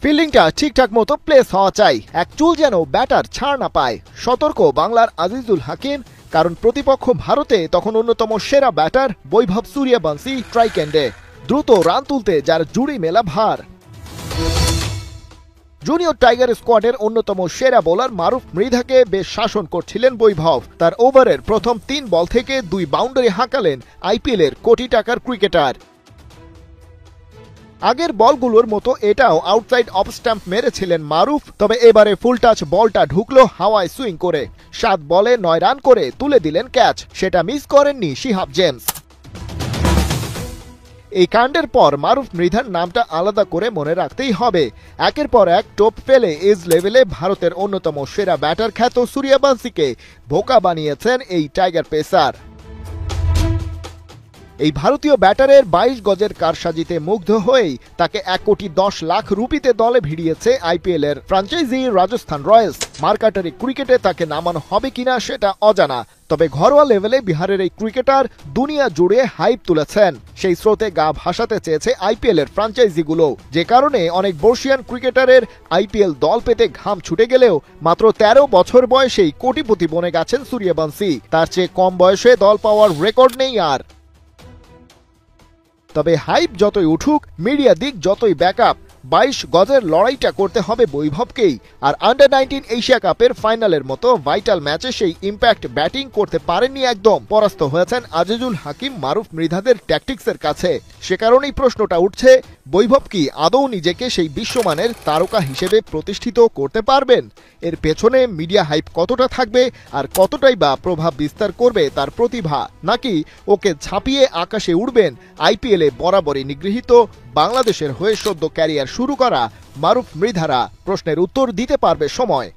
ফিল্ডিংটা ঠিকঠাক মতো প্লেস হওয়া চাই, এক চুল যেন ব্যাটার ছাড় না পায়। সতর্ক বাংলার আজিজুল হাকিম, কারণ প্রতিপক্ষ ভারতে তখন অন্যতম সেরা ব্যাটার বৈভব সূর্যবংশী ট্রাইক এন্ডে। দ্রুত রান তুলতে যার জুড়ি মেলা ভার। জুনিয়র টাইগার স্কোয়াডের অন্যতম সেরা বোলার মারুফ মৃধাকে বেশ শাসন করছিলেন বৈভব। তার ওভারের প্রথম 3 বল থেকে 2 বাউন্ডারি হাঁকালেন আইপিএলের কোটি টাকার ক্রিকেটার। আগের বলগুলোর মতো এটাও আউটসাইড অফ স্ট্যাম্প মেরেছিলেন মারুফ, তবে এবারে ফুল টাচ বলটা ঢুকলো হাওয়ায় সুইং করে। 7 বলে 9 রান করে তুলে দিলেন ক্যাচ, সেটা মিস করেননি শিহাব জেমস। এই কাণ্ডের পর মারুফ মৃধার নামটা আলাদা করে মনে রাখতেই হবে। একের পর এক টোপ ফেলে এজ লেভেলে ভারতের অন্যতম সেরা ব্যাটার খ্যাত সূর্যবংশীকে বোকা বানিয়েছেন এই টাইগার পেসার। এই ভারতীয় ব্যাটারের 22 গজের কারসাজিতে মুগ্ধ হয়েই তাকে 1,10,00,000 রুপিতে দলে ভিড়িয়েছে আইপিএলের ফ্র্যাঞ্চাইজি রাজস্থান রয়্যালস। মার্কাটারি ক্রিকেটে তাকে নামানো হবে কিনা সেটা অজানা, তবে ঘরোয়া লেভেলে বিহারের এই ক্রিকেটার দুনিয়া জুড়ে হাইপ তুলেছেন। সেই স্রোতে গা ভাসাতে চেয়েছে আইপিএলের ফ্র্যাঞ্চাইজিগুলো, যে কারণে অনেক বর্ষিয়ান ক্রিকেটারের আইপিএল দল পেতে ঘাম ছুটে গেলেও মাত্র 13 বছর বয়সেই কোটিপতি বনে গেছেন সূর্যবংশী। তার চেয়ে কম বয়সে দল পাওয়ার রেকর্ড নেই আর। তবে হাইপ যতই উঠুক, মিডিয়া দিক যতই ব্যাকআপ, 22 গজের লড়াইটা করতে হবে বৈভবকেই। আর আন্ডার-19 এশিয়া কাপের ফাইনালের মতো ভাইটাল ম্যাচে সেই ইম্প্যাক্ট ব্যাটিং করতে পারেননি, একদম পরাস্ত হয়েছেন আজিজুল হাকিম মারুফ মৃধাদের ট্যাকটিক্সের কাছে। সে কারণেই প্রশ্নটা উঠছে, বৈভব কি আদৌ নিজেকে সেই বিশ্বমানের তারকা হিসেবে প্রতিষ্ঠিত করতে পারবেন? এর পেছনে মিডিয়া হাইপ কতটা থাকবে, আর কতটাই বা প্রভাব বিস্তার করবে তার প্রতিভা? নাকি ওকে ছাপিয়ে আকাশে উড়বেন আইপিএলে বরাবরই নিগৃহীত বাংলাদেশের হয়ে সদ্য ক্যারিয়ার শুরু করা মারুফ মৃধারা? প্রশ্নের উত্তর দিতে পারবে সময়।